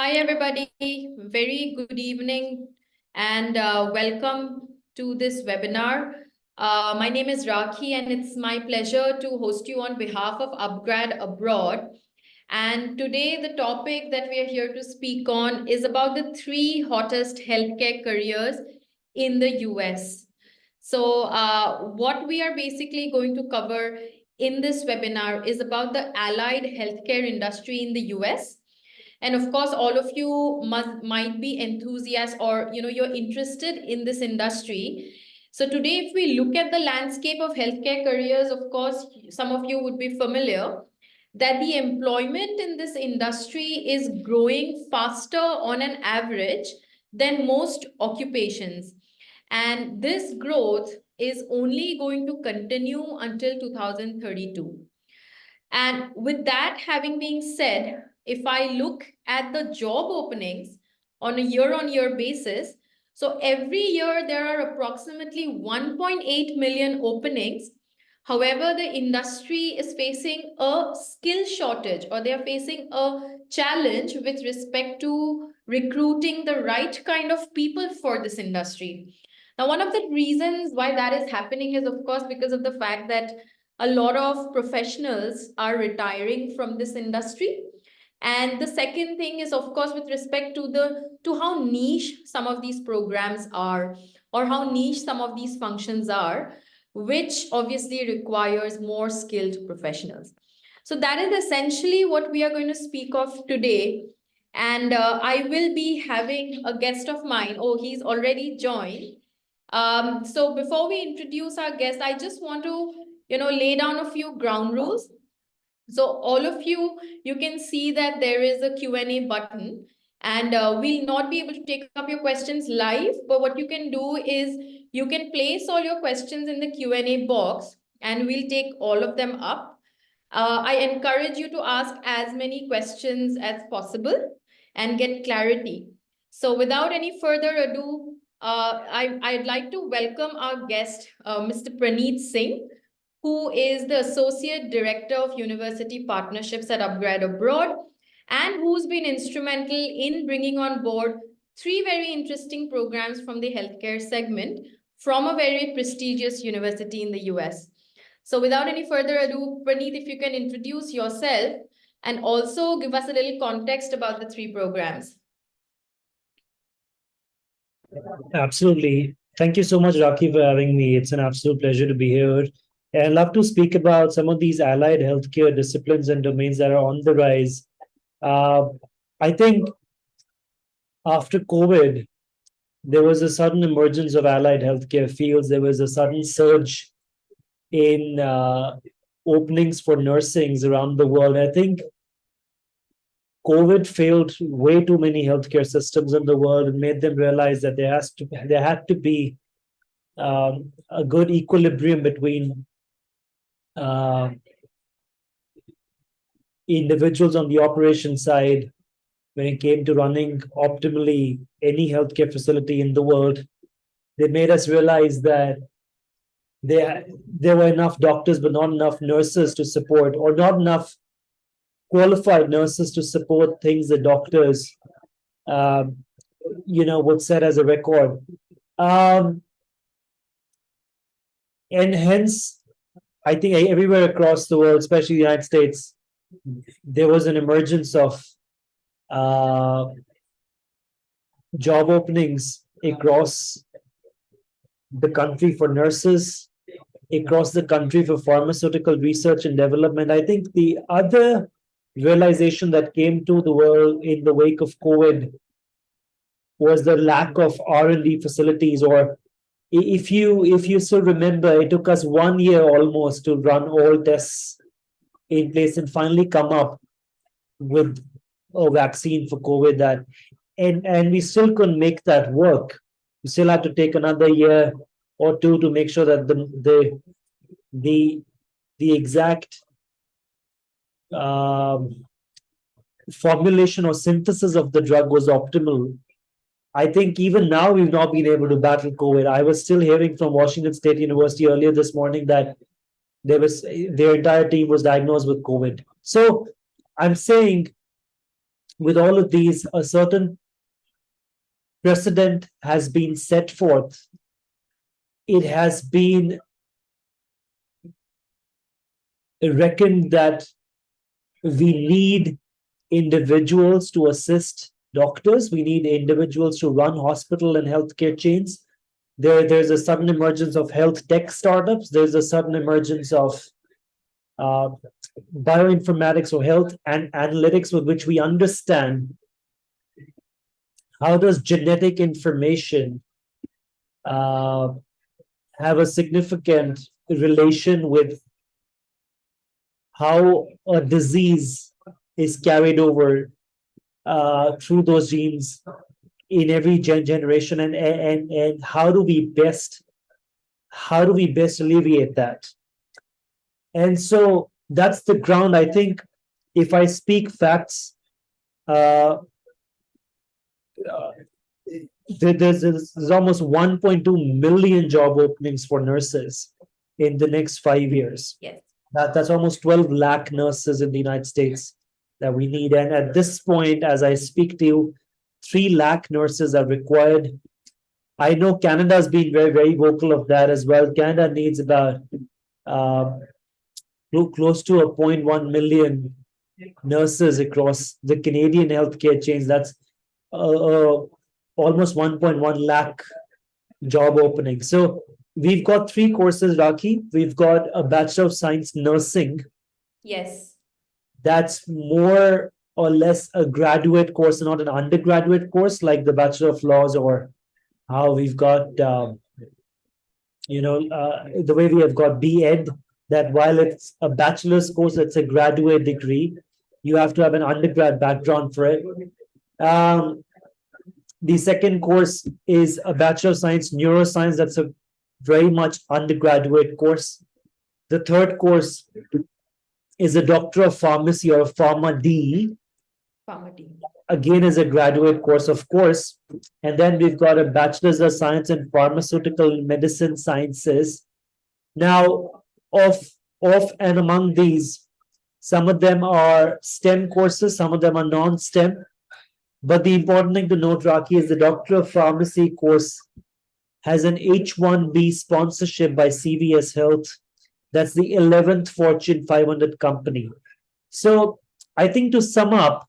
Hi, everybody. Very good evening and welcome to this webinar. My name is Rakhi and it's my pleasure to host you on behalf of upGrad Abroad. And today the topic that we are here to speak on is about the three hottest healthcare careers in the US. So what we are basically going to cover in this webinar is about the allied healthcare industry in the US. And of course, all of you might be enthusiasts or you're interested in this industry. So today, if we look at the landscape of healthcare careers, of course, some of you would be familiar that the employment in this industry is growing faster on an average than most occupations. And this growth is only going to continue until 2032. And with that having been said, if I look at the job openings on a year-on-year basis, so every year there are approximately 1.8 million openings. However, the industry is facing a skill shortage, or they are facing a challenge with respect to recruiting the right kind of people for this industry. Now, one of the reasons why that is happening is, of course, because of the fact that a lot of professionals are retiring from this industry. And the second thing is, of course, with respect to how niche some of these programs are, or how niche some of these functions are, which obviously requires more skilled professionals. So that is essentially what we are going to speak of today. And I will be having a guest of mine. Oh, he's already joined. So before we introduce our guest, I just want to lay down a few ground rules. So all of you, you can see that there is a Q&A button, and we'll not be able to take up your questions live, but what you can do is you can place all your questions in the Q&A box and we'll take all of them up. I encourage you to ask as many questions as possible and get clarity. So without any further ado, I'd like to welcome our guest, Mr. Pranit Singh, who is the Associate Director of University Partnerships at upGrad Abroad, and who's been instrumental in bringing on board three very interesting programs from the healthcare segment from a very prestigious university in the US. So without any further ado, Pranit, if you can introduce yourself and also give us a little context about the three programs. Absolutely. Thank you so much, Raki, for having me. It's an absolute pleasure to be here. And I'd love to speak about some of these allied healthcare disciplines and domains that are on the rise. I think after COVID, there was a sudden emergence of allied healthcare fields. There was a sudden surge in openings for nursings around the world. I think COVID failed way too many healthcare systems in the world and made them realize that there had to be a good equilibrium between individuals on the operation side when it came to running optimally any healthcare facility in the world. They made us realize that there were enough doctors but not enough nurses to support, or not enough qualified nurses to support things that doctors would set as a record. And hence, I think everywhere across the world, especially the United States, there was an emergence of job openings across the country for nurses, across the country for pharmaceutical research and development. I think the other realization that came to the world in the wake of COVID was the lack of R&D facilities. Or if you still remember, it took us 1 year almost to run all tests in place and finally come up with a vaccine for COVID. That and we still couldn't make that work. We still had to take another year or two to make sure that the exact formulation or synthesis of the drug was optimal. I think even now we've not been able to battle COVID. I was still hearing from Washington State University earlier this morning that their entire team was diagnosed with COVID. So I'm saying with all of these, a certain precedent has been set forth. It has been reckoned that we need individuals to assist doctors. We need individuals to run hospital and healthcare chains. There's a sudden emergence of health tech startups. There's a sudden emergence of uh, bioinformatics or health and analytics, with which we understand how does genetic information uh, have a significant relation with how a disease is carried over through those genes in every generation, and how do we best alleviate that. And so that's the ground. I think if I speak facts, uh, there's almost 1.2 million job openings for nurses in the next 5 years. Yes. That's almost 12 lakh nurses in the United States that we need. And at this point, as I speak to you, 3 lakh nurses are required. I know Canada has been very, very vocal of that as well. Canada needs about close to a 0.1 million nurses across the Canadian healthcare chains. That's almost 1.1 lakh job openings. So we've got 3 courses, Raki. We've got a Bachelor of Science Nursing. Yes. That's more or less a graduate course, not an undergraduate course like the Bachelor of Laws, or how we've got, the way we have got B.Ed, that while it's a bachelor's course, it's a graduate degree. You have to have an undergrad background for it. The second course is a Bachelor of Science Neuroscience. That's a very much undergraduate course. The third course is a Doctor of Pharmacy, or a Pharma.D. Pharma.D. Again, is a graduate course, of course. And then we've got a Bachelor's of Science in Pharmaceutical Medicine Sciences. Now, of and among these, some of them are STEM courses, some of them are non-STEM. But the important thing to note, Raki, is the Doctor of Pharmacy course has an H-1B sponsorship by CVS Health. That's the 11th Fortune 500 company. So I think, to sum up,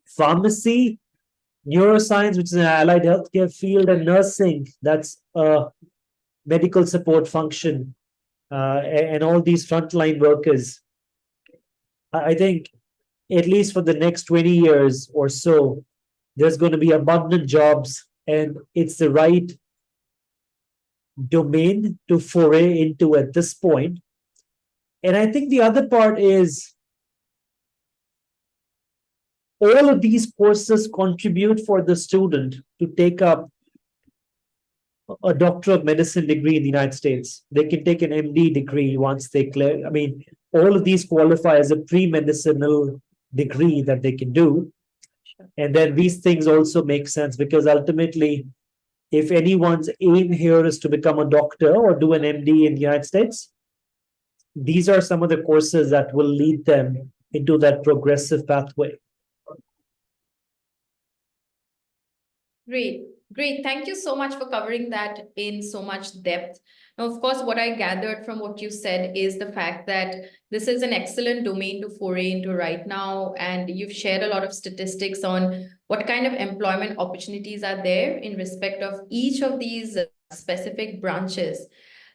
pharmacy, neuroscience, which is an allied healthcare field, and nursing, that's a medical support function, and all these frontline workers. I think, at least for the next 20 years or so, there's going to be abundant jobs, and it's the right domain to foray into at this point. And I think the other part is, all of these courses contribute for the student to take up a Doctor of Medicine degree in the United States. They can take an MD degree once they clear. I mean, all of these qualify as a pre-medicinal degree that they can do. And then these things also make sense, because ultimately, if anyone's aim here is to become a doctor or do an MD in the United States, these are some of the courses that will lead them into that progressive pathway. Great. Great. Thank you so much for covering that in so much depth. Now, of course, what I gathered from what you said is the fact that this is an excellent domain to foray into right now. And you've shared a lot of statistics on what kind of employment opportunities are there in respect of each of these specific branches.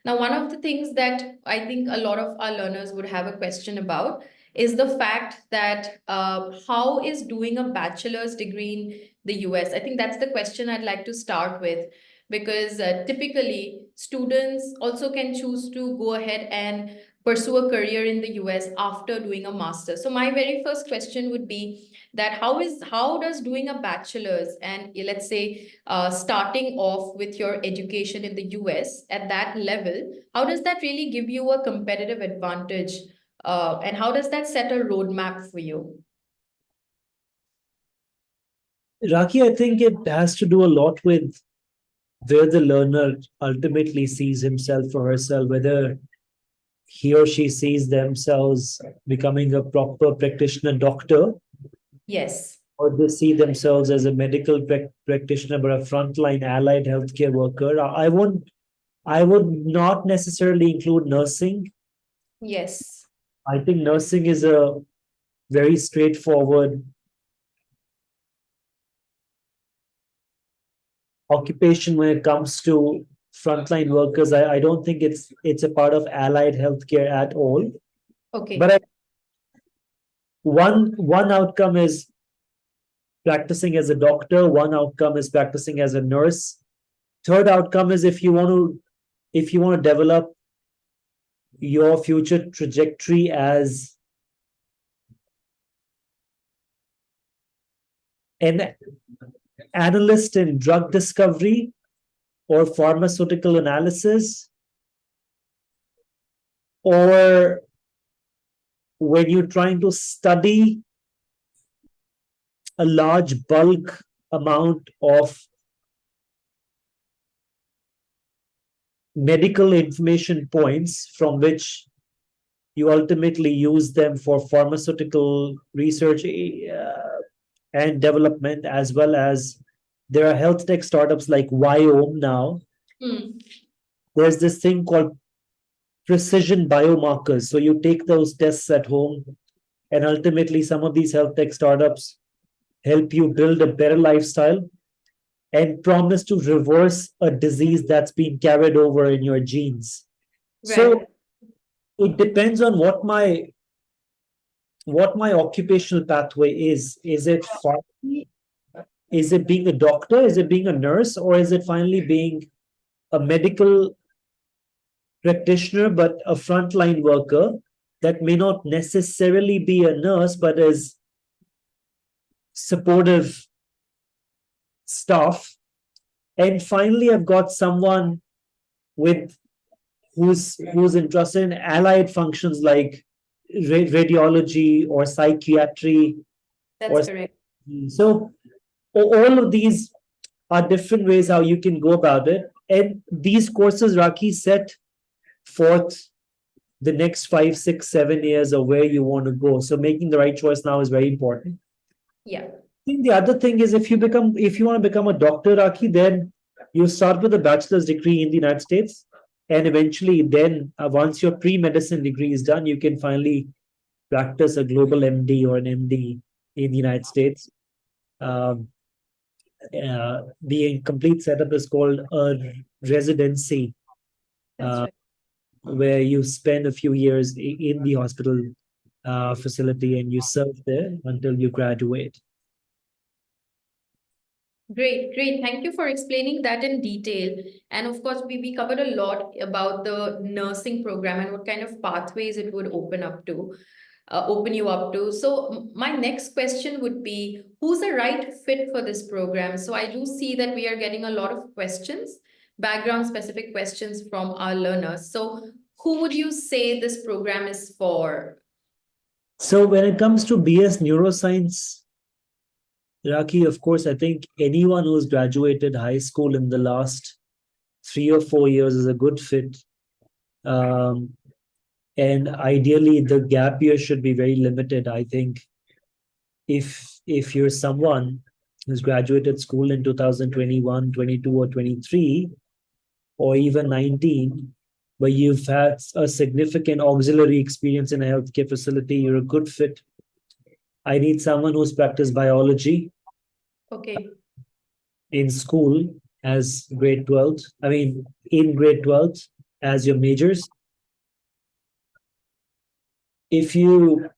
Now, one of the things that I think a lot of our learners would have a question about is the fact that how is doing a bachelor's degree in the US? I think that's the question I'd like to start with, because typically students also can choose to go ahead and pursue a career in the US after doing a master's. So my very first question would be that how does doing a bachelor's and, let's say, starting off with your education in the US at that level, how does that really give you a competitive advantage? And how does that set a roadmap for you? Raki, I think it has to do a lot with where the learner ultimately sees himself or herself, whether he or she sees themselves becoming a proper practitioner doctor, Yes, or they see themselves as a medical practitioner, but a frontline allied healthcare worker. I would not necessarily include nursing. Yes. I think nursing is a very straightforward occupation when it comes to frontline workers. I don't think it's a part of allied healthcare at all. Okay. But one outcome is practicing as a doctor, one outcome is practicing as a nurse. Third outcome is if you want to develop your future trajectory as an analyst in drug discovery or pharmaceutical analysis, or when you're trying to study a large bulk amount of medical information points from which you ultimately use them for pharmaceutical research and development, as well as there are health tech startups like Wyome now. There's this thing called precision biomarkers. So you take those tests at home, and ultimately some of these health tech startups help you build a better lifestyle and promise to reverse a disease that's been carried over in your genes. Right. So it depends on what my occupational pathway is. Is it pharmacy? Is it being a doctor? Is it being a nurse? Or is it finally being a medical practitioner, but a frontline worker that may not necessarily be a nurse, but is supportive staff? And finally, I've got someone with who's interested in allied functions like radiology or psychiatry. That's correct. So all of these are different ways how you can go about it. And these courses, Raki, set forth the next 5, 6, 7 years of where you want to go. So making the right choice now is very important. Yeah. I think the other thing is if you want to become a doctor, Raki, then you start with a bachelor's degree in the United States. And eventually then once your pre-medicine degree is done, you can finally practice a global MD or an MD in the United States. The complete setup is called a residency, where you spend a few years in the hospital facility and you serve there until you graduate. Great, great. Thank you for explaining that in detail. And of course, we covered a lot about the nursing program and what kind of pathways it would open you up to. So my next question would be, who's the right fit for this program? So I do see that we are getting a lot of questions, background specific questions from our learners. So who would you say this program is for? So when it comes to BS Neuroscience, Raki, of course, I think anyone who's graduated high school in the last 3 or 4 years is a good fit. And ideally, the gap year should be very limited. I think if you're someone who's graduated school in 2021, 22, or 23, or even 19, but you've had a significant auxiliary experience in a healthcare facility, you're a good fit. I need someone who's practiced biology in school as grade 12. I mean, in grade 12 as your majors. If you're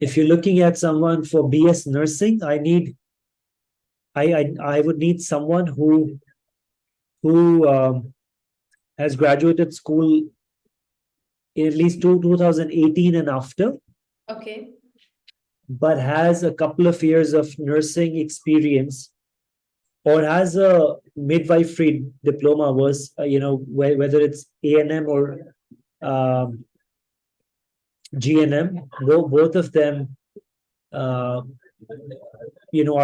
looking at someone for BS nursing, I would need someone who has graduated school in at least 2018 and after. But has a couple of years of nursing experience, or has a midwifery diploma, whether it's A&M or GNM, both of them, are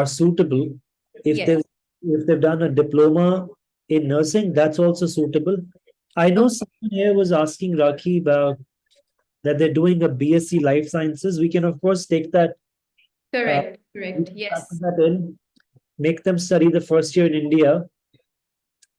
suitable. If they've done a diploma in nursing, that's also suitable. I know someone here was asking Raki about that they're doing a BSc Life Sciences. We can of course take that Correct. Factor Yes. that in, make them study the first year in India,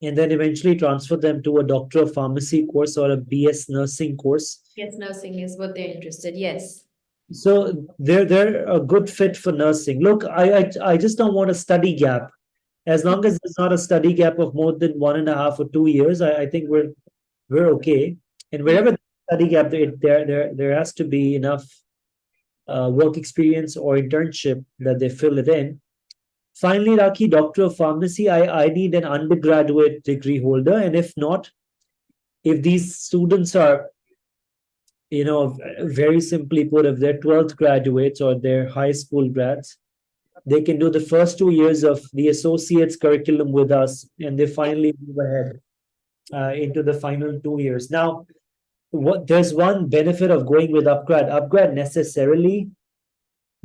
and then eventually transfer them to a Doctor of Pharmacy course or a BS nursing course. Yes, nursing is what they're interested. Yes. So they're a good fit for nursing. Look, I just don't want a study gap. As long as there's not a study gap of more than 1.5 or 2 years, I think we're okay. And wherever the study gap, there has to be enough work experience or internship that they fill it in. Finally, Raki, Doctor of Pharmacy, I need an undergraduate degree holder. And if not, if these students are, very simply put, if they're 12th graduates or they're high school grads, they can do the first 2 years of the associate's curriculum with us, and they finally move ahead into the final 2 years. Now, there's one benefit of going with upgrad. Upgrad necessarily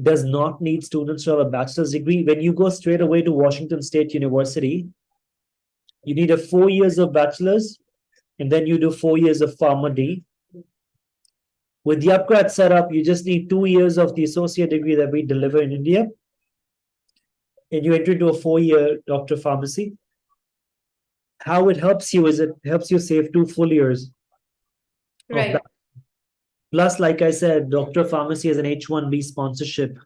does not need students to have a bachelor's degree. When you go straight away to Washington State University, you need a 4 years of bachelor's, and then you do 4 years of PharmD. With the upgrad setup, you just need 2 years of the associate degree that we deliver in India, and you enter into a 4-year Doctor of Pharmacy. How it helps you is it helps you save 2 full years of Right. that. Plus, like I said, Doctor of Pharmacy has an H-1B sponsorship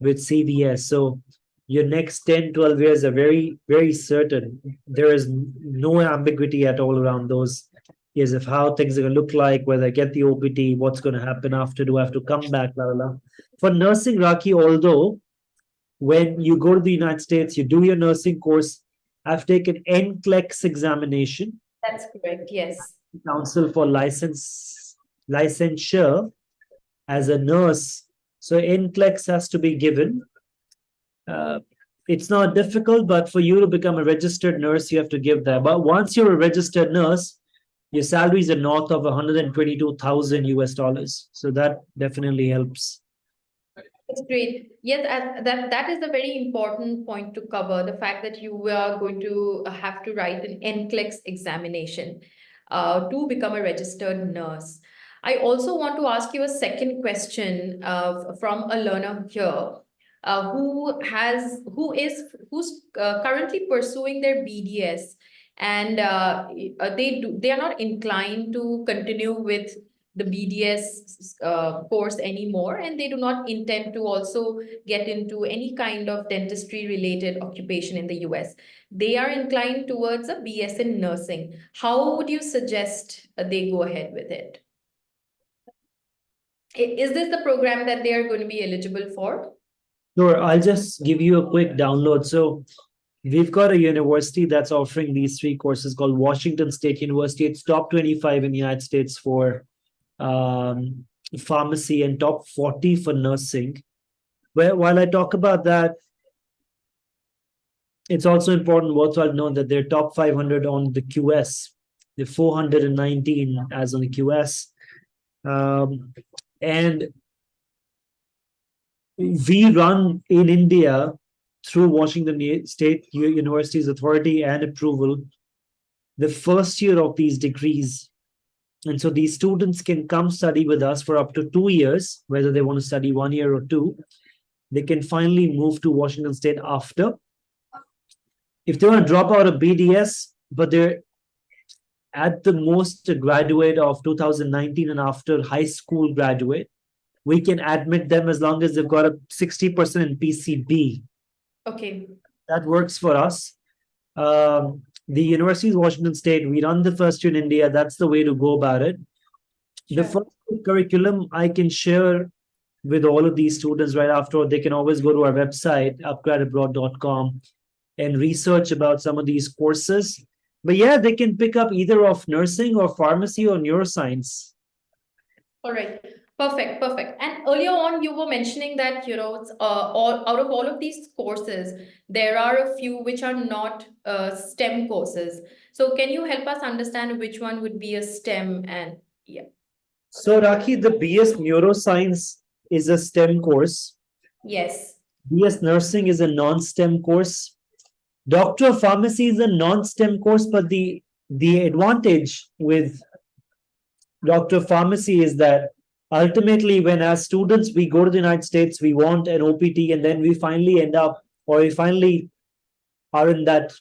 with CVS. So your next 10, 12 years are very, very certain. There is no ambiguity at all around those years of how things are going to look like, whether I get the OPT, what's going to happen after, do I have to come back, blah, blah, blah. For nursing, Raki, although when you go to the United States, you do your nursing course, I've taken NCLEX examination. That's correct. Yes. Council for licensure as a nurse. So NCLEX has to be given. It's not difficult, but for you to become a registered nurse, you have to give that. But once you're a registered nurse, your salaries are north of 122,000 US dollars. So that definitely helps. That's great. Yes, that is a very important point to cover, the fact that you are going to have to write an NCLEX examination to become a registered nurse. I also want to ask you a second question from a learner here who's currently pursuing their BDS, and they are not inclined to continue with the BDS course anymore, and they do not intend to also get into any kind of dentistry related occupation in the US. They are inclined towards a BS in nursing. How would you suggest they go ahead with it? Is this the program that they are going to be eligible for? Sure, I'll just give you a quick download. So we've got a university that's offering these 3 courses called Washington State University. It's top 25 in the United States for pharmacy and top 40 for nursing. While I talk about that, it's also important, worthwhile to know that they're top 500 on the QS. They're 419 as on the QS. And we run in India through Washington State University's authority and approval the first year of these degrees. And so these students can come study with us for up to 2 years, whether they want to study 1 year or 2. They can finally move to Washington State after. If they want to drop out of BDS, but they're at the most a graduate of 2019 and after, high school graduate, we can admit them as long as they've got a 60% in PCB. Okay. That works for us. The University of Washington State, we run the first year in India. That's the way to go about it. Sure. The first curriculum I can share with all of these students right after. They can always go to our website, upgradabroad.com, and research about some of these courses. But yeah, they can pick up either of nursing or pharmacy or neuroscience. All right. Perfect. And earlier on, you were mentioning that, it's, out of all of these courses, there are a few which are not STEM courses. So can you help us understand which one would be a STEM? And yeah. So Raki, the BS Neuroscience is a STEM course. Yes. BS Nursing is a non-STEM course. Doctor of Pharmacy is a non-STEM course, but the advantage with Doctor of Pharmacy is that ultimately, when as students we go to the United States, we want an OPT, and then we finally end up, or we finally are in that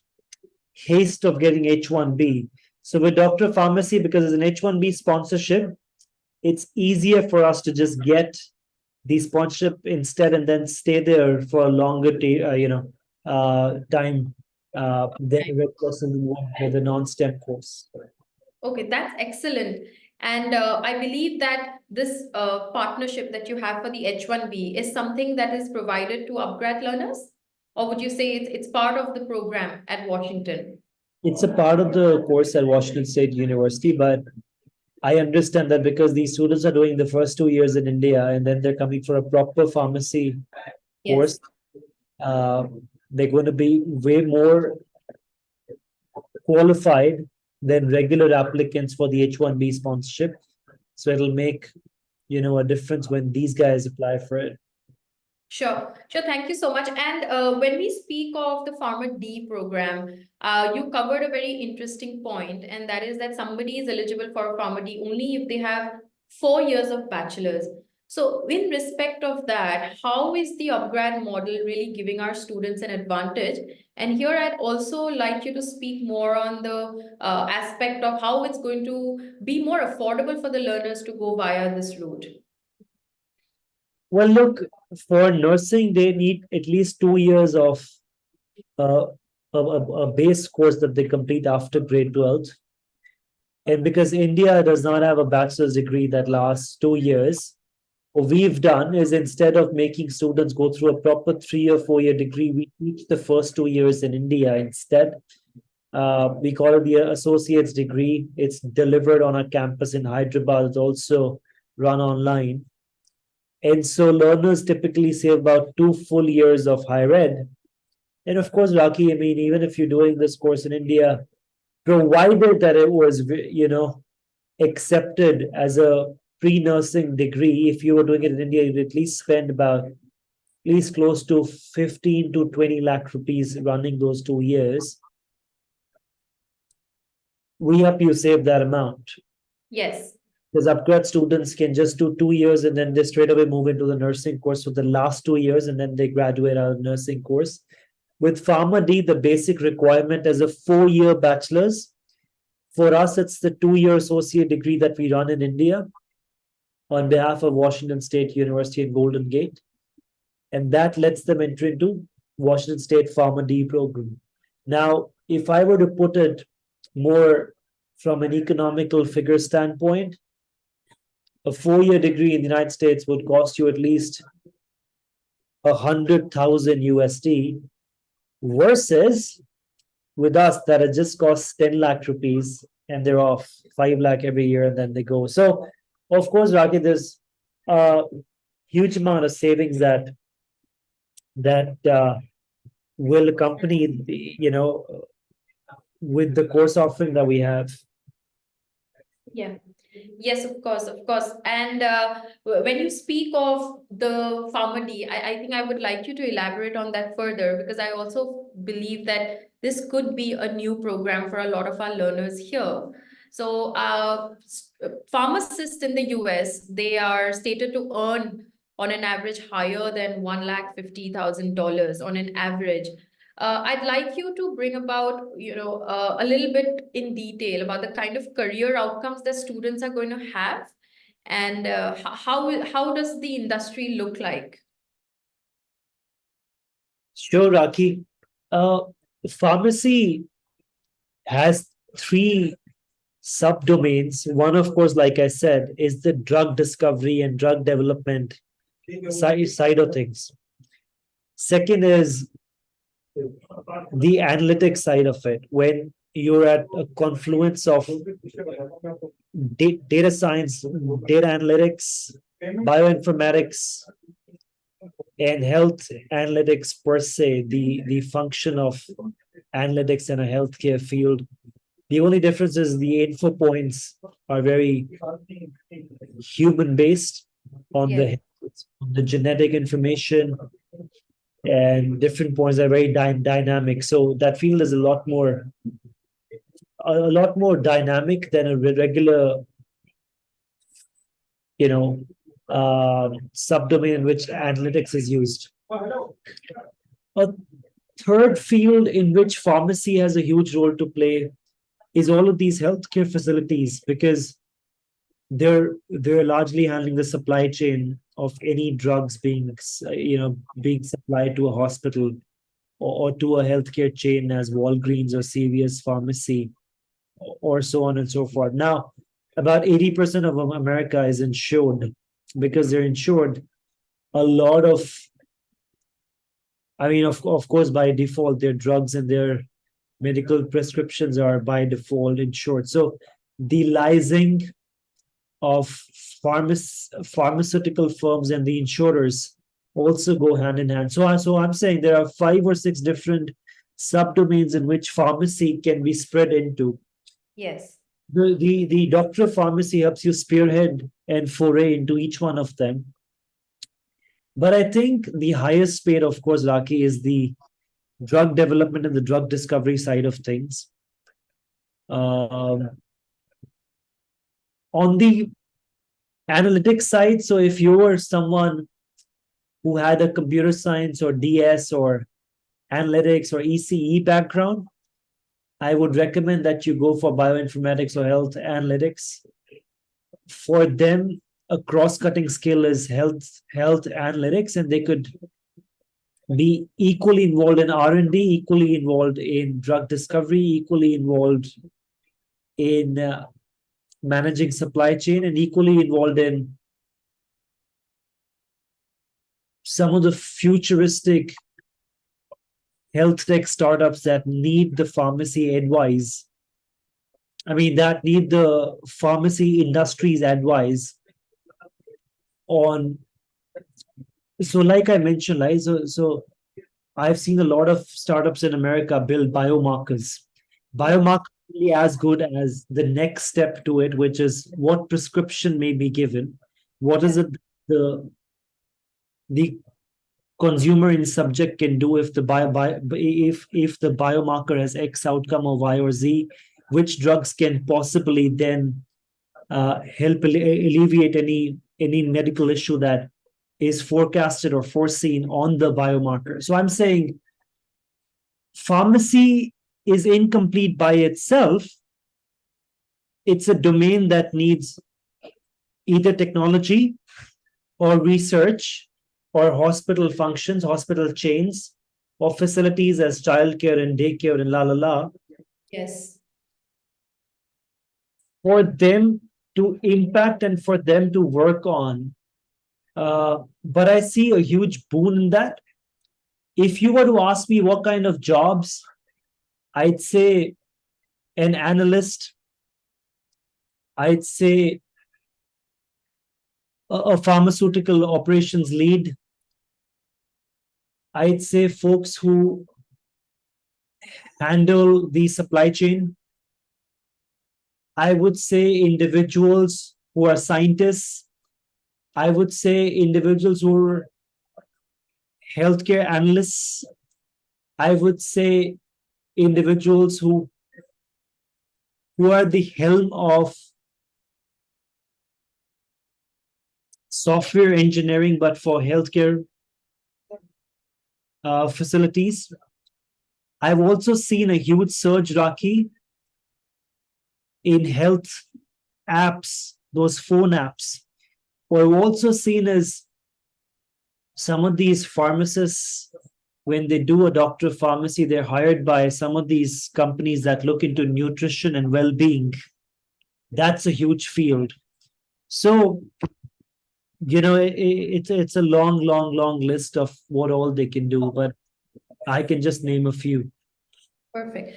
haste of getting H1B. So with Doctor Pharmacy, because it's an H1B sponsorship, it's easier for us to just get the sponsorship instead and then stay there for a longer time than a red person with a non-STEM course. Okay, that's excellent. And I believe that this partnership that you have for the H1B is something that is provided to upgrad learners? Or would you say it's part of the program at Washington? It's a part of the course at Washington State University, but I understand that because these students are doing the first 2 years in India and then they're coming for a proper pharmacy Yes. course, uh, they're going to be way more qualified than regular applicants for the H1B sponsorship. So it'll make, a difference when these guys apply for it. Sure. Sure. Thank you so much. And when we speak of the Pharma D program, you covered a very interesting point, and that is that somebody is eligible for a Pharma D only if they have 4 years of bachelor's. So, in respect of that, how is the upgrad model really giving our students an advantage? And here I'd also like you to speak more on the aspect of how it's going to be more affordable for the learners to go via this route. Well, look, for nursing, they need at least 2 years of uh, a base course that they complete after grade 12. And because India does not have a bachelor's degree that lasts 2 years, what we've done is instead of making students go through a proper 3 or 4 year degree, we teach the first 2 years in India instead. We call it the associate's degree. It's delivered on a campus in Hyderabad. It's also run online. And so learners typically save about 2 full years of higher ed. And of course, Raki, I mean, even if you're doing this course in India, provided that it was, accepted as a pre-nursing degree, if you were doing it in India, you'd at least spend about at least close to 15 to 20 lakh rupees running those 2 years. We help you save that amount. Yes. Because upgrad students can just do 2 years and then they straight away move into the nursing course for the last 2 years and then they graduate out of the nursing course. With Pharma D, the basic requirement is a 4 year bachelor's. For us, it's the 2 year associate degree that we run in India on behalf of Washington State University at Golden Gate. And that lets them enter into Washington State Pharma D program. Now, if I were to put it more from an economical figure standpoint, a 4 year degree in the United States would cost you at least 100,000 USD versus with us that it just costs 10 lakh rupees and they're off 5 lakh every year and then they go. So, of course, Raki, there's a huge amount of savings that will accompany with the course offering that we have. Yeah. Yes, of course, of course. And when you speak of the Pharma D, I think I would like you to elaborate on that further because I also believe that this could be a new program for a lot of our learners here. So pharmacists in the US, they are stated to earn on an average higher than $150,000 on an average. I'd like you to bring about, a little bit in detail about the kind of career outcomes that students are going to have, and how does the industry look like? Sure, Raki. Pharmacy has three subdomains. One, of course, like I said, is the drug discovery and drug development side of things. Second is the analytics side of it, when you're at a confluence of data science, data analytics, bioinformatics, and health analytics per se, the function of analytics in a healthcare field. The only difference is the info points are very human based on the genetic information, and different points are very dynamic. So that field is a lot more dynamic than a regular subdomain in which analytics is used. A third field in which pharmacy has a huge role to play is all of these healthcare facilities, because they're largely handling the supply chain of any drugs being supplied to a hospital, or to a healthcare chain as Walgreens or CVS Pharmacy, or so on and so forth. Now, about 80% of America is insured. Because they're insured, a lot of, of course, by default, their drugs and their medical prescriptions are by default insured. So the licensing of pharmaceutical firms and the insurers also go hand in hand. So I'm saying there are 5 or 6 different subdomains in which pharmacy can be spread into. Yes. The doctor of pharmacy helps you spearhead and foray into each one of them. But I think the highest paid, of course, Raki, is the drug development and the drug discovery side of things. On the analytics side, so if you were someone who had a computer science or DS or analytics or ECE background, I would recommend that you go for bioinformatics or health analytics. For them, a cross-cutting skill is health analytics, and they could be equally involved in R&D, equally involved in drug discovery, equally involved in managing supply chain, and equally involved in some of the futuristic health tech startups that need the pharmacy advice. That need the pharmacy industry's advice on. So, like I mentioned, right? So I've seen a lot of startups in America build biomarkers. Biomarkers really as good as the next step to it, which is what prescription may be given. What is it the consumer in subject can do if the if the biomarker has X outcome or Y or Z, which drugs can possibly then help alleviate any medical issue that is forecasted or foreseen on the biomarker. So I'm saying pharmacy is incomplete by itself. It's a domain that needs either technology or research or hospital functions, hospital chains, or facilities as childcare and daycare and la. Yes. For them to impact and for them to work on. But I see a huge boon in that. If you were to ask me what kind of jobs, I'd say an analyst, I'd say a pharmaceutical operations lead, I'd say folks who handle the supply chain. I would say individuals who are scientists. I would say individuals who are healthcare analysts. I would say individuals who are the helm of software engineering, but for healthcare facilities. I've also seen a huge surge, Raki, in health apps, those phone apps. What I've also seen is some of these pharmacists, when they do a doctor of pharmacy, they're hired by some of these companies that look into nutrition and well-being. That's a huge field. So, it's a long list of what all they can do, but I can just name a few. Perfect.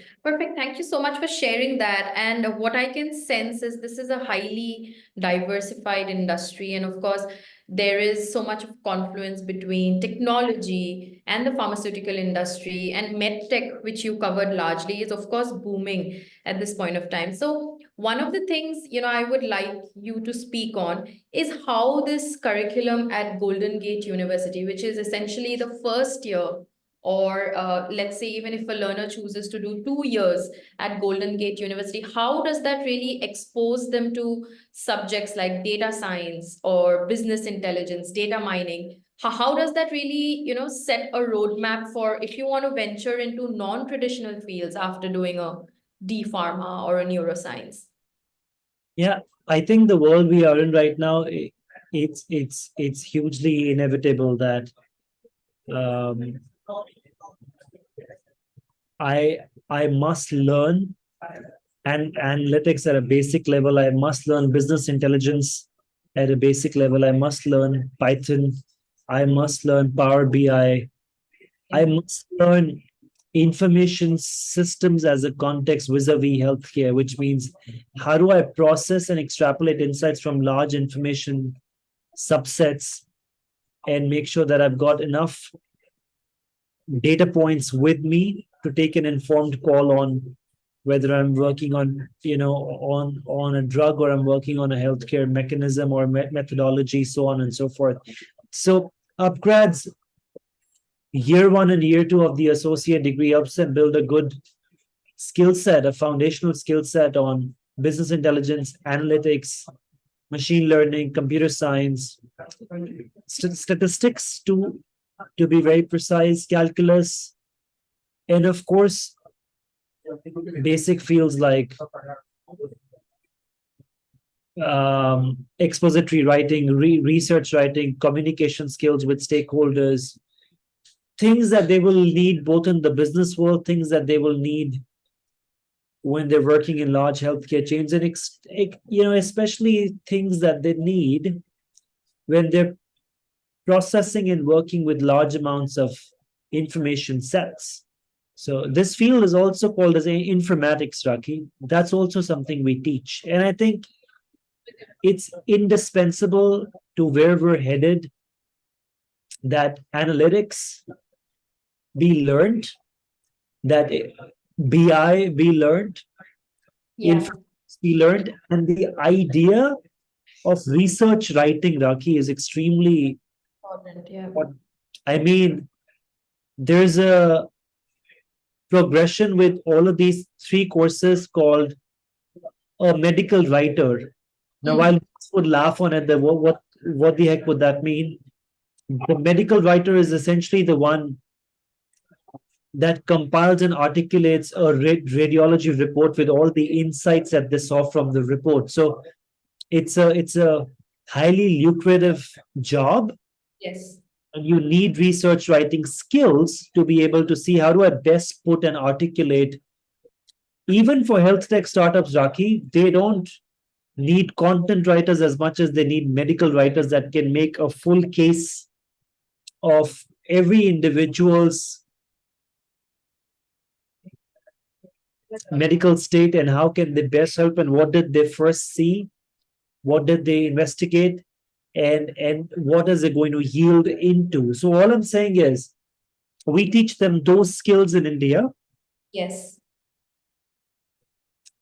Thank you so much for sharing that. And what I can sense is this is a highly diversified industry. And of course, there is so much of confluence between technology and the pharmaceutical industry, and medtech, which you covered largely, is of course booming at this point of time. So one of the things, I would like you to speak on is how this curriculum at Golden Gate University, which is essentially the first year or let's say even if a learner chooses to do 2 years at Golden Gate University, how does that really expose them to subjects like data science or business intelligence, data mining? How does that really, set a roadmap for if you want to venture into non-traditional fields after doing a D pharma or a neuroscience? Yeah, I think the world we are in right now, it's hugely inevitable that um, I must learn and analytics at a basic level. I must learn business intelligence at a basic level. I must learn Python. I must learn Power BI. I must learn information systems as a context vis-a-vis healthcare, which means how do I process and extrapolate insights from large information subsets and make sure that I've got enough data points with me to take an informed call on whether I'm working on, on a drug or I'm working on a healthcare mechanism or methodology, so on and so forth. So upgrads year one and year two of the associate degree helps them build a good skill set, a foundational skill set on business intelligence, analytics, machine learning, computer science, statistics to be very precise, calculus, and of course, basic fields like expository writing, research writing, communication skills with stakeholders, things that they will need both in the business world, things that they will need when they're working in large healthcare chains, and especially things that they need when they're processing and working with large amounts of information sets. So this field is also called as informatics, Raki. That's also something we teach. And I think it's indispensable to where we're headed that analytics be learned, that BI be learned, informatics be learned, and the idea of research writing, Raki, is extremely Important, yeah. I mean, there's a progression with all of these three courses called a medical writer. Now, while most would laugh on it, what the heck would that mean? The medical writer is essentially the one that compiles and articulates a radiology report with all the insights that they saw from the report. So it's a highly lucrative job. Yes. And you need research writing skills to be able to see how do I best put and articulate. Even for health tech startups, Raki, they don't need content writers as much as they need medical writers that can make a full case of every individual's medical state and how can they best help and what did they first see, what did they investigate, and what is it going to yield into. So all I'm saying is we teach them those skills in India. Yes.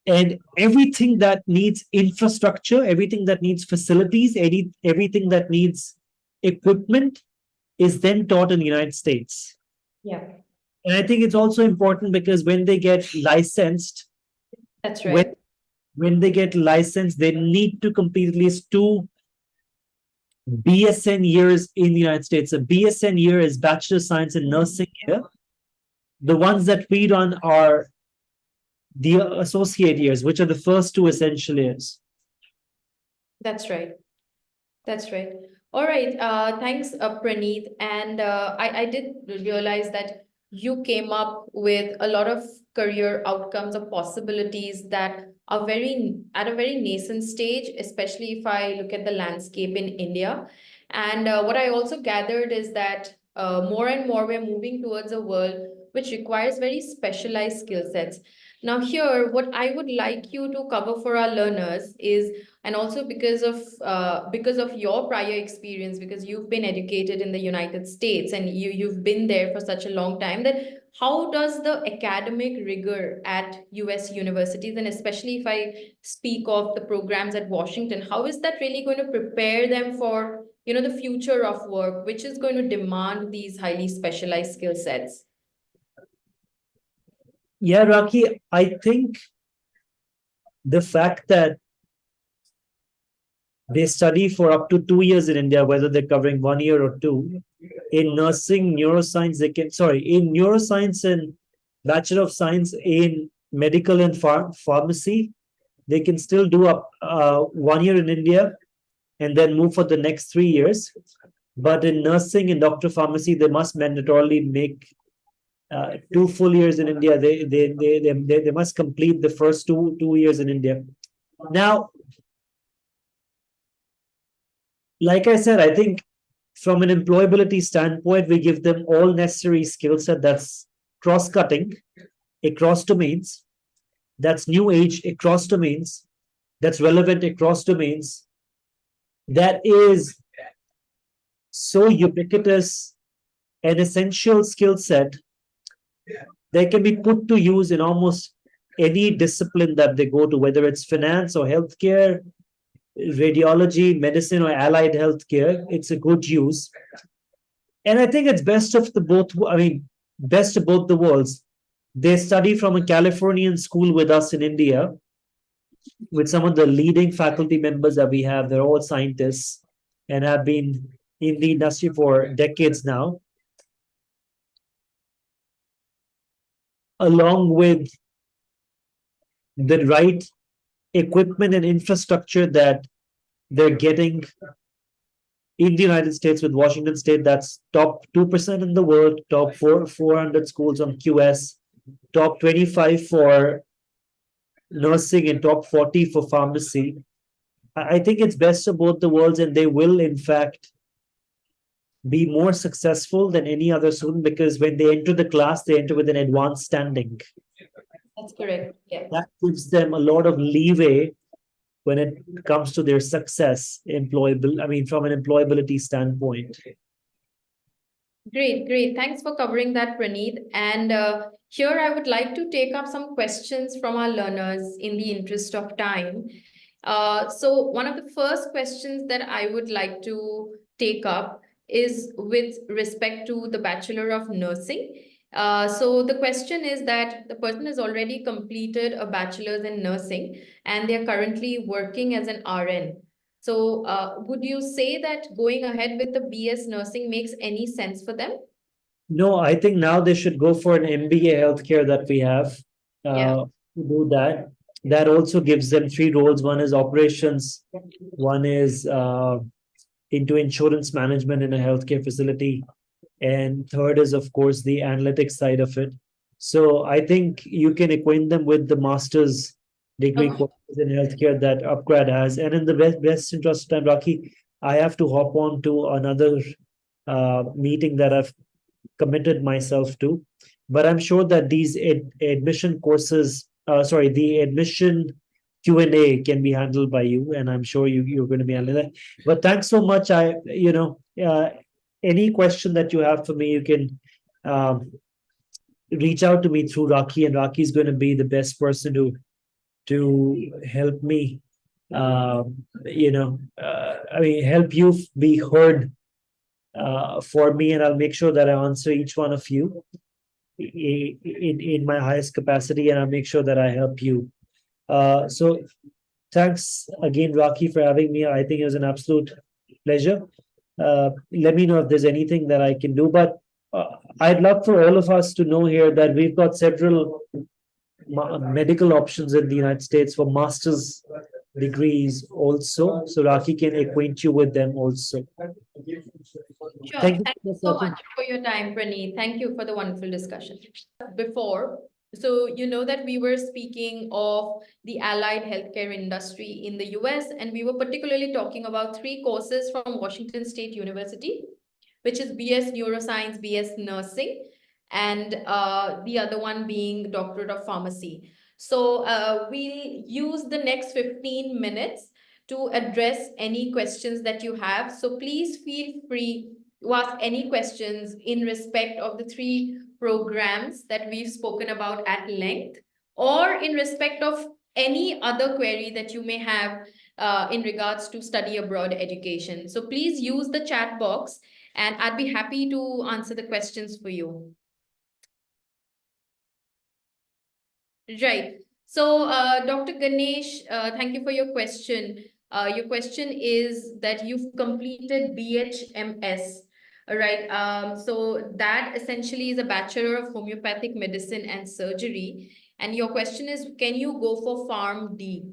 And everything that needs infrastructure, everything that needs facilities, everything that needs equipment is then taught in the United States. Yeah. And I think it's also important because when they get licensed, That's right. When they get licensed, they need to complete at least 2 BSN years in the United States. A BSN year is Bachelor of Science in Nursing year. The ones that we run are the associate years, which are the first 2 essential years. That's right. That's right. All right. Thanks, Praneeth. And I did realize that you came up with a lot of career outcomes or possibilities that are at a very nascent stage, especially if I look at the landscape in India. And what I also gathered is that more and more we're moving towards a world which requires very specialized skill sets. Now, here, what I would like you to cover for our learners is, and also because of your prior experience, because you've been educated in the United States and you've been there for such a long time, that how does the academic rigor at US universities, and especially if I speak of the programs at Washington, how is that really going to prepare them for the future of work, which is going to demand these highly specialized skill sets? Yeah, Raki, I think the fact that they study for up to 2 years in India, whether they're covering 1 year or two. In nursing, neuroscience, in neuroscience and Bachelor of Science in medical and pharmacy, they can still do up 1 year in India and then move for the next 3 years. But in nursing and doctor pharmacy, they must mandatorily make 2 full years in India. They must complete the first two years in India. Now, like I said, I think from an employability standpoint, we give them all necessary skill set that's cross-cutting across domains, that's new age across domains, that's relevant across domains, that is so ubiquitous and essential skill set that can be put to use in almost any discipline that they go to, whether it's finance or healthcare, radiology, medicine, or allied healthcare. It's a good use. And I think it's best of the both. I mean, best of both the worlds. They study from a Californian school with us in India, with some of the leading faculty members that we have. They're all scientists and have been in the industry for decades now, along with the right equipment and infrastructure that they're getting in the United States with Washington State. That's top 2% in the world, top 400 schools on QS, top 25 for nursing, and top 40 for pharmacy. I think it's best of both the worlds, and they will, in fact, be more successful than any other student because when they enter the class, they enter with an advanced standing. That's correct. Yeah. That gives them a lot of leeway when it comes to their success, from an employability standpoint. Great, great. Thanks for covering that, Praneeth. And here I would like to take up some questions from our learners in the interest of time. So one of the first questions that I would like to take up is with respect to the Bachelor of Nursing. So the question is that the person has already completed a bachelor's in nursing and they're currently working as an RN. So would you say that going ahead with the BS nursing makes any sense for them? No, I think now they should go for an MBA healthcare that we have Yeah. to do that. That also gives them three roles. One is operations, one is into insurance management in a healthcare facility, and third is, of course, the analytics side of it. So I think you can acquaint them with the master's degree Okay. courses in healthcare that upGrad has. And in the best interest of time, Rocky, I have to hop on to another meeting that I've committed myself to. But I'm sure that these admission courses, the admission Q&A can be handled by you, and I'm sure you're going to be handling that. But thanks so much. Any question that you have for me, you can reach out to me through Rocky, and Rocky is going to be the best person to help me. Help you be heard for me, and I'll make sure that I answer each one of you in my highest capacity, and I'll make sure that I help you. So thanks again, Rocky, for having me. I think it was an absolute pleasure. Let me know if there's anything that I can do, but I'd love for all of us to know here that we've got several medical options in the United States for master's degrees also. So Rocky can acquaint you with them also. Sure. Thank you Thank you so much for your time, Praneeth. Thank you for the wonderful discussion. Before, so you know that we were speaking of the allied healthcare industry in the US, and we were particularly talking about three courses from Washington State University, which is BS Neuroscience, BS Nursing, and the other one being Doctorate of Pharmacy. So we'll use the next 15 minutes to address any questions that you have. So please feel free to ask any questions in respect of the three programs that we've spoken about at length, or in respect of any other query that you may have in regards to study abroad education. So please use the chat box and I'd be happy to answer the questions for you. Right. So, Dr. Ganesh, thank you for your question. Your question is that you've completed BHMS, right? So that essentially is a Bachelor of Homeopathic Medicine and Surgery. And your question is, can you go for Pharm D?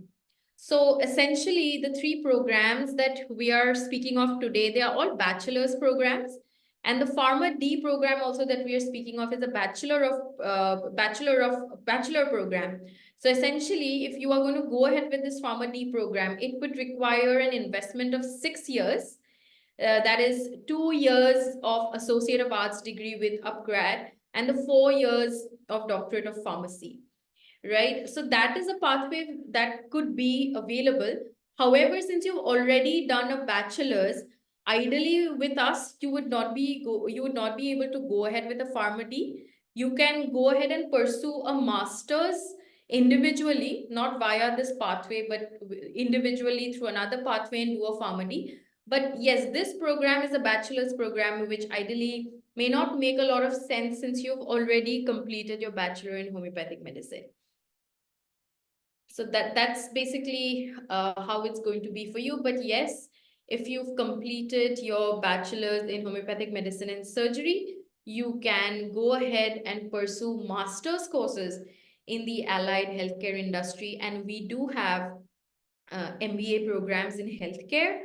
So essentially, the three programs that we are speaking of today, they are all bachelor's programs. And the Pharma D program also that we are speaking of is a bachelor program. So essentially, if you are going to go ahead with this Pharma D program, it would require an investment of 6 years. That is 2 years of Associate of Arts degree with upGrad and the 4 years of Doctorate of Pharmacy, right? So that is a pathway that could be available. However, since you've already done a bachelor's, ideally with us, you would not be able to go ahead with a PharmD. You can go ahead and pursue a master's individually, not via this pathway, but individually through another pathway and do a PharmD. But yes, this program is a bachelor's program, which ideally may not make a lot of sense since you've already completed your bachelor in homeopathic medicine. So that's basically how it's going to be for you. But yes, if you've completed your bachelor's in homeopathic medicine and surgery, you can go ahead and pursue master's courses in the allied healthcare industry. And we do have MBA programs in healthcare,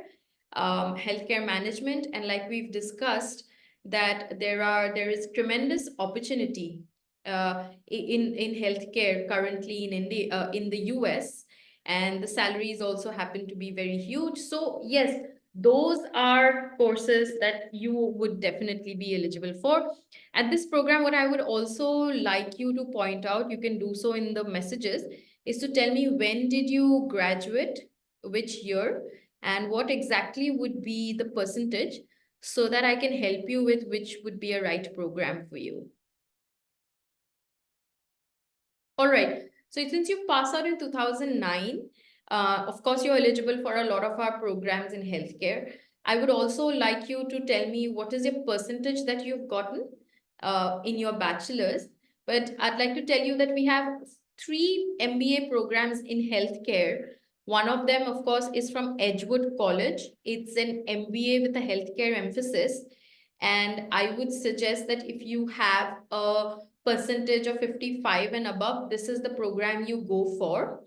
healthcare management, and like we've discussed, that there is tremendous opportunity in healthcare currently in India, in the US, and the salaries also happen to be very huge. So yes, those are courses that you would definitely be eligible for. At this program, what I would also like you to point out, you can do so in the messages, is to tell me when did you graduate, which year, and what exactly would be the percentage so that I can help you with which would be a right program for you. All right. So since you passed out in 2009, of course, you're eligible for a lot of our programs in healthcare. I would also like you to tell me what is your percentage that you've gotten in your bachelor's. But I'd like to tell you that we have 3 MBA programs in healthcare. One of them, of course, is from Edgewood College. It's an MBA with a healthcare emphasis. And I would suggest that if you have a percentage of 55 and above, this is the program you go for.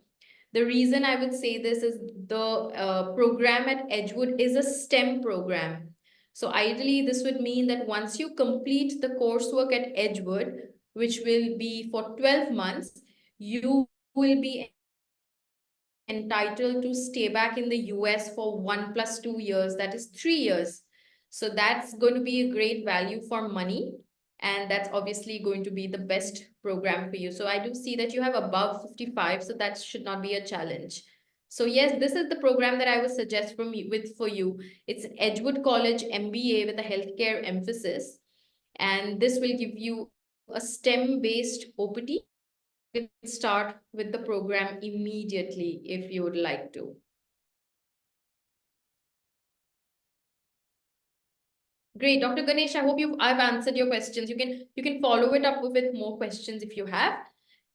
The reason I would say this is the program at Edgewood is a STEM program. So ideally, this would mean that once you complete the coursework at Edgewood, which will be for 12 months, you will be entitled to stay back in the US for 1 + 2 years, that is 3 years. So that's going to be a great value for money. And that's obviously going to be the best program for you. So I do see that you have above 55, so that should not be a challenge. So yes, this is the program that I would suggest for you. It's Edgewood College MBA with a healthcare emphasis. And this will give you a STEM-based OPT. You can start with the program immediately if you would like to. Great, Dr. Ganesh, I hope I've answered your questions. You can follow it up with more questions if you have.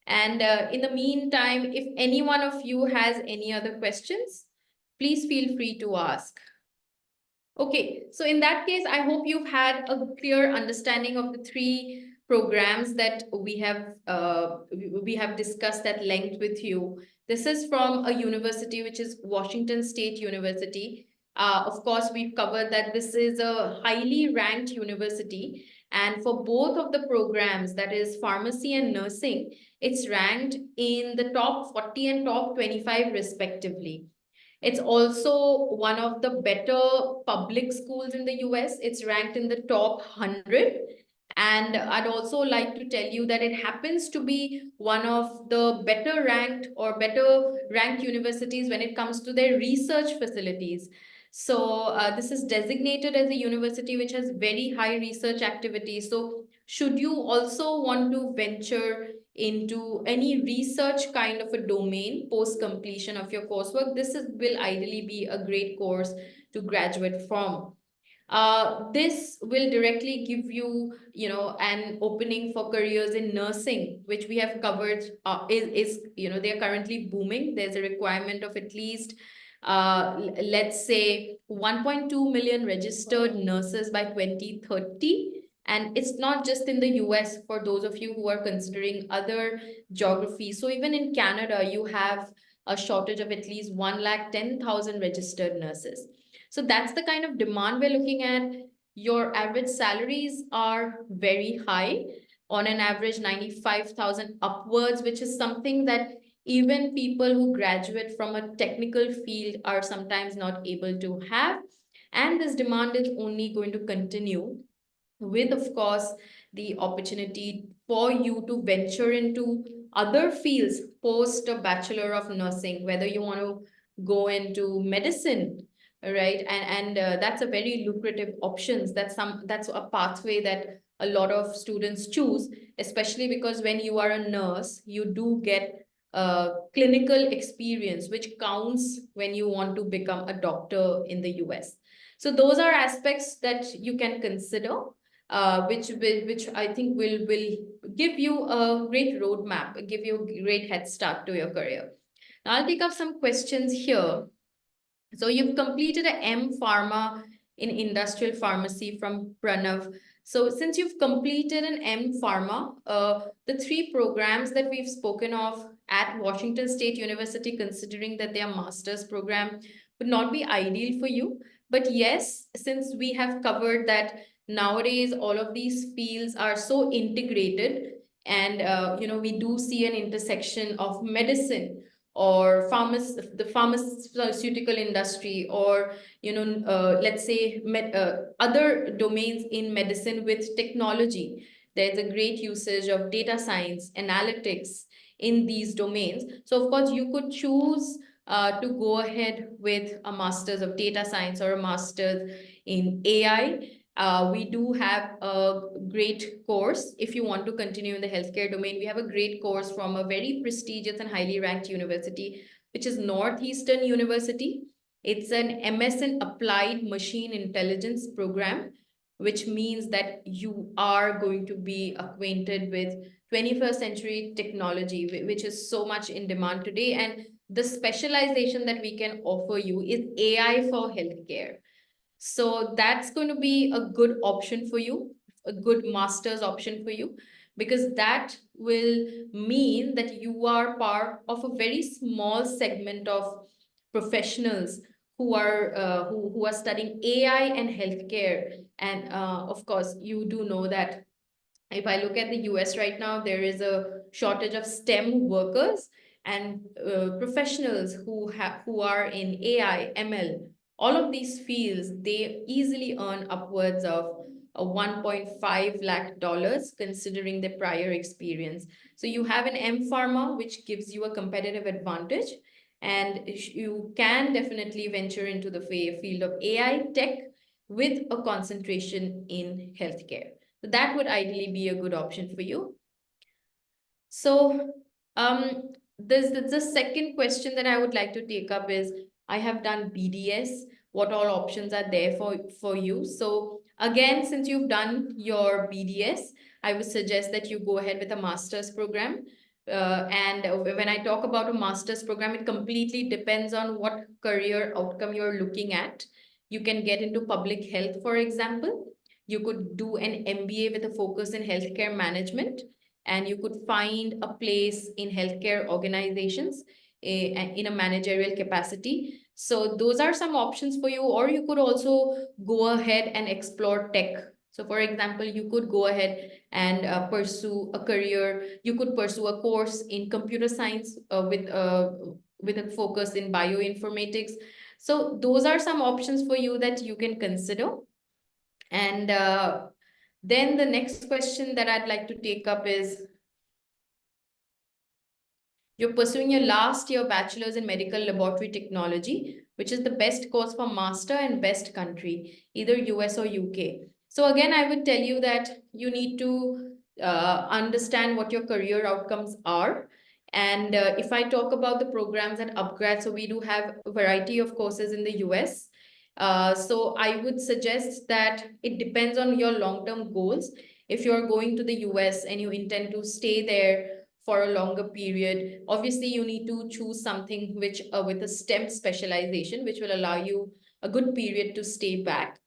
And in the meantime, if any one of you has any other questions, please feel free to ask. Okay, so in that case, I hope you've had a clear understanding of the 3 programs that we have discussed at length with you. This is from a university, which is Washington State University. Of course, we've covered that this is a highly ranked university. And for both of the programs, that is pharmacy and nursing, it's ranked in the top 40 and top 25 respectively. It's also one of the better public schools in the US. It's ranked in the top 100. And I'd also like to tell you that it happens to be one of the better ranked universities when it comes to their research facilities. So this is designated as a university which has very high research activity. So should you also want to venture into any research kind of a domain post completion of your coursework, will ideally be a great course to graduate from. This will directly give you, an opening for careers in nursing, which we have covered. They are currently booming. There's a requirement of at least, let's say, 1.2 million registered nurses by 2030. And it's not just in the US, for those of you who are considering other geographies. So even in Canada, you have a shortage of at least 110,000 registered nurses. So that's the kind of demand we're looking at. Your average salaries are very high, on an average 95,000 upwards, which is something that even people who graduate from a technical field are sometimes not able to have. And this demand is only going to continue with, of course, the opportunity for you to venture into other fields post a Bachelor of Nursing, whether you want to go into medicine, right? And that's a very lucrative options. That's a pathway that a lot of students choose, especially because when you are a nurse, you do get clinical experience, which counts when you want to become a doctor in the US. So those are aspects that you can consider, which I think will give you a great roadmap, give you a great head start to your career. Now I'll take up some questions here. So you've completed a M Pharma in Industrial Pharmacy from Pranav. So since you've completed an M Pharma, the three programs that we've spoken of at Washington State University, considering that they are master's program, would not be ideal for you. But yes, since we have covered that nowadays all of these fields are so integrated, and we do see an intersection of medicine or the pharmaceutical industry, or let's say other domains in medicine with technology. There's a great usage of data science, analytics in these domains. So of course you could choose to go ahead with a master's of data science or a master's in AI. We do have a great course. If you want to continue in the healthcare domain, we have a great course from a very prestigious and highly ranked university, which is Northeastern University. It's an MS in Applied Machine Intelligence program, which means that you are going to be acquainted with 21st century technology, which is so much in demand today. And the specialization that we can offer you is AI for healthcare. So that's going to be a good option for you, a good master's option for you, because that will mean that you are part of a very small segment of professionals who are studying AI and healthcare. And of course, you do know that if I look at the US right now, there is a shortage of STEM workers and professionals who are in AI, ML. All of these fields, they easily earn upwards of a 1.5 lakh dollars, considering their prior experience. So you have an M Pharma, which gives you a competitive advantage, and you can definitely venture into the field of AI tech with a concentration in healthcare. So that would ideally be a good option for you. So the second question that I would like to take up is, I have done BDS. What all options are there for you? So again, since you've done your BDS, I would suggest that you go ahead with a master's program. And when I talk about a master's program, it completely depends on what career outcome you're looking at. You can get into public health, for example. You could do an MBA with a focus in healthcare management, and you could find a place in healthcare organizations in a managerial capacity. So those are some options for you, or you could also go ahead and explore tech. So for example, you could go ahead and pursue a career. You could pursue a course in computer science with a focus in bioinformatics. So those are some options for you that you can consider. And then the next question that I'd like to take up is, you're pursuing your last year bachelor's in medical laboratory technology, which is the best course for master and best country, either US or UK. So again, I would tell you that you need to understand what your career outcomes are. And if I talk about the programs at upGrad, so we do have a variety of courses in the US. So I would suggest that it depends on your long-term goals. If you're going to the US and you intend to stay there for a longer period, obviously you need to choose something which with a STEM specialization, which will allow you a good period to stay back.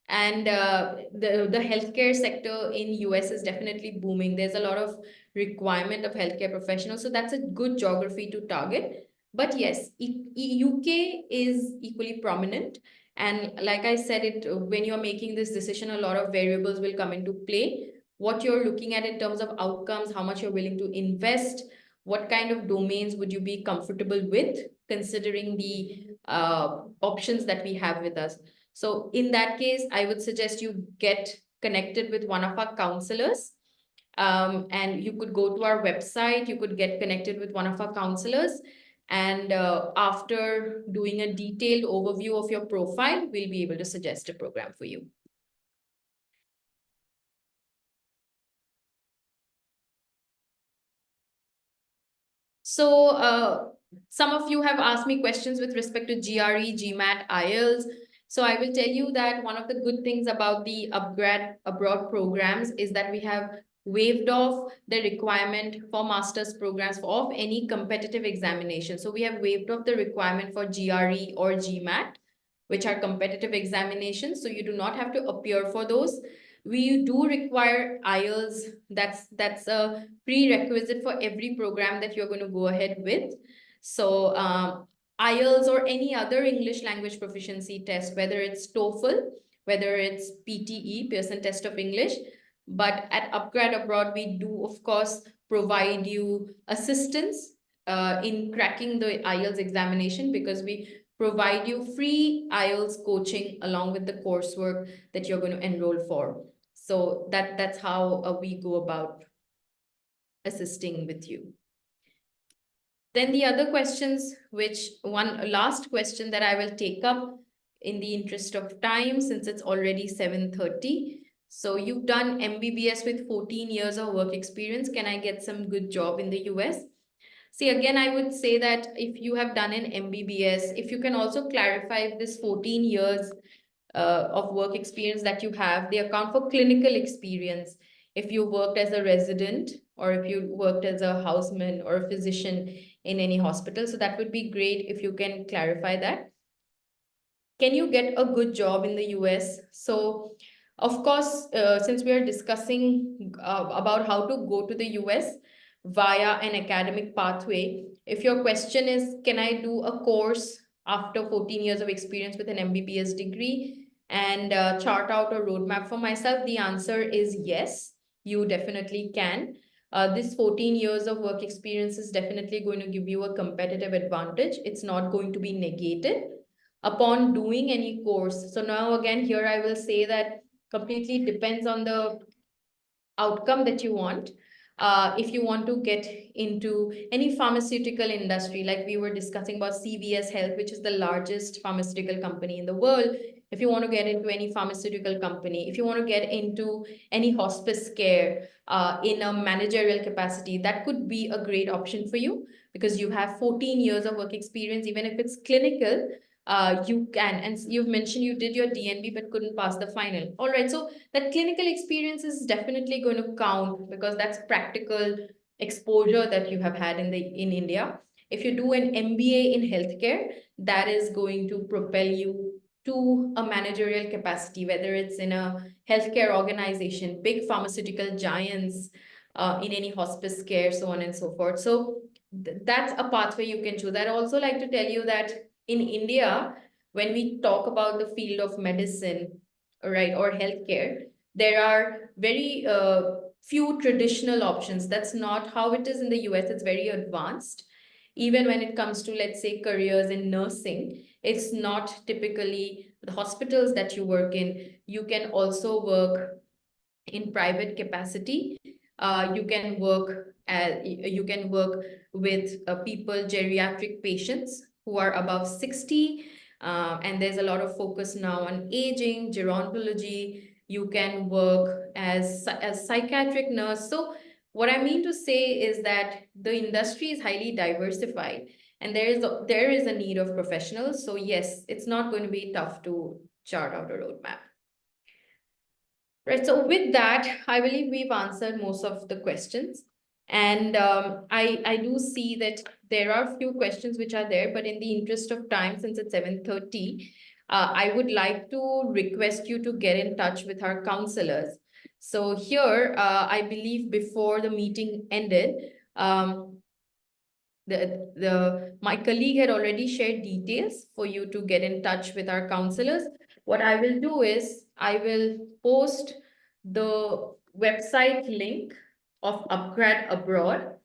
And the healthcare sector in US is definitely booming. There's a lot of requirement of healthcare professionals, so that's a good geography to target. But yes, UK is equally prominent. And like I said, when you're making this decision, a lot of variables will come into play. What you're looking at in terms of outcomes, how much you're willing to invest, what kind of domains would you be comfortable with, considering the options that we have with us. So in that case, I would suggest you get connected with one of our counselors. And you could go to our website, you could get connected with one of our counselors. And after doing a detailed overview of your profile, we'll be able to suggest a program for you. So some of you have asked me questions with respect to GRE, GMAT, IELTS. So I will tell you that one of the good things about the upGrad abroad programs is that we have waived off the requirement for master's programs of any competitive examination. So we have waived off the requirement for GRE or GMAT, which are competitive examinations. So you do not have to appear for those. We do require IELTS. That's a prerequisite for every program that you're going to go ahead with. So IELTS or any other English language proficiency test, whether it's TOEFL, whether it's PTE, Pearson Test of English. But at upGrad Abroad, we do, of course, provide you assistance in cracking the IELTS examination, because we provide you free IELTS coaching along with the coursework that you're going to enroll for. So that's how we go about assisting with you. Then the other questions, which one last question that I will take up in the interest of time, since it's already 7:30. So you've done MBBS with 14 years of work experience. Can I get some good job in the US? See, again, I would say that if you have done an MBBS, if you can also clarify if this 14 years of work experience that you have, they account for clinical experience. If you worked as a resident or if you worked as a houseman or a physician in any hospital. So that would be great if you can clarify that. Can you get a good job in the US? So, of course, since we are discussing about how to go to the US via an academic pathway, if your question is, can I do a course after 14 years of experience with an MBBS degree and chart out a roadmap for myself? The answer is yes, you definitely can. This 14 years of work experience is definitely going to give you a competitive advantage. It's not going to be negated upon doing any course. So now again, here I will say that completely depends on the outcome that you want. If you want to get into any pharmaceutical industry, like we were discussing about CVS Health, which is the largest pharmaceutical company in the world. If you want to get into any pharmaceutical company, if you want to get into any hospice care in a managerial capacity, that could be a great option for you, because you have 14 years of work experience. Even if it's clinical, you can. And you've mentioned you did your DNB but couldn't pass the final. All right, so that clinical experience is definitely going to count, because that's practical exposure that you have had in India. If you do an MBA in healthcare, that is going to propel you to a managerial capacity, whether it's in a healthcare organization, big pharmaceutical giants, in any hospice care, so on and so forth. So that's a pathway you can choose. I'd also like to tell you that in India, when we talk about the field of medicine, right, or healthcare, there are very few traditional options. That's not how it is in the US. It's very advanced. Even when it comes to, let's say, careers in nursing, it's not typically the hospitals that you work in. You can also work in private capacity. You can work with people, geriatric patients who are above 60. And there's a lot of focus now on aging, gerontology. You can work as psychiatric nurse. So what I mean to say is that the industry is highly diversified. And there is a need of professionals. So yes, it's not going to be tough to chart out a roadmap. Right, so with that, I believe we've answered most of the questions. And I do see that there are a few questions which are there, but in the interest of time, since it's 7:30, I would like to request you to get in touch with our counselors. So here, I believe before the meeting ended, my colleague had already shared details for you to get in touch with our counselors. What I will do is I will post the website link of upGrad Abroad.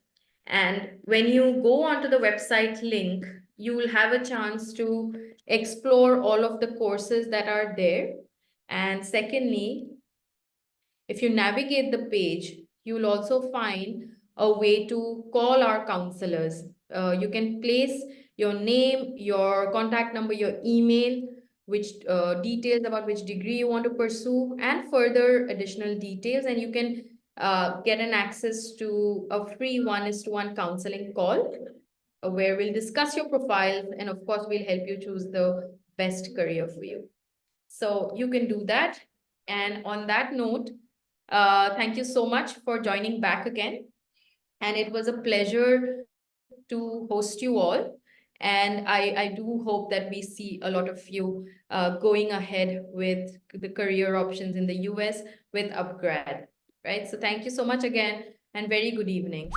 And when you go onto the website link, you will have a chance to explore all of the courses that are there. And secondly, if you navigate the page, you will also find a way to call our counselors. You can place your name, your contact number, your email, which details about which degree you want to pursue, and further additional details. And you can get an access to a free 1:1 counseling call where we'll discuss your profile, and of course, we'll help you choose the best career for you. So you can do that. And on that note, thank you so much for joining back again. And it was a pleasure to host you all. And I do hope that we see a lot of you going ahead with the career options in the US with upGrad, right? So thank you so much again, and very good evening.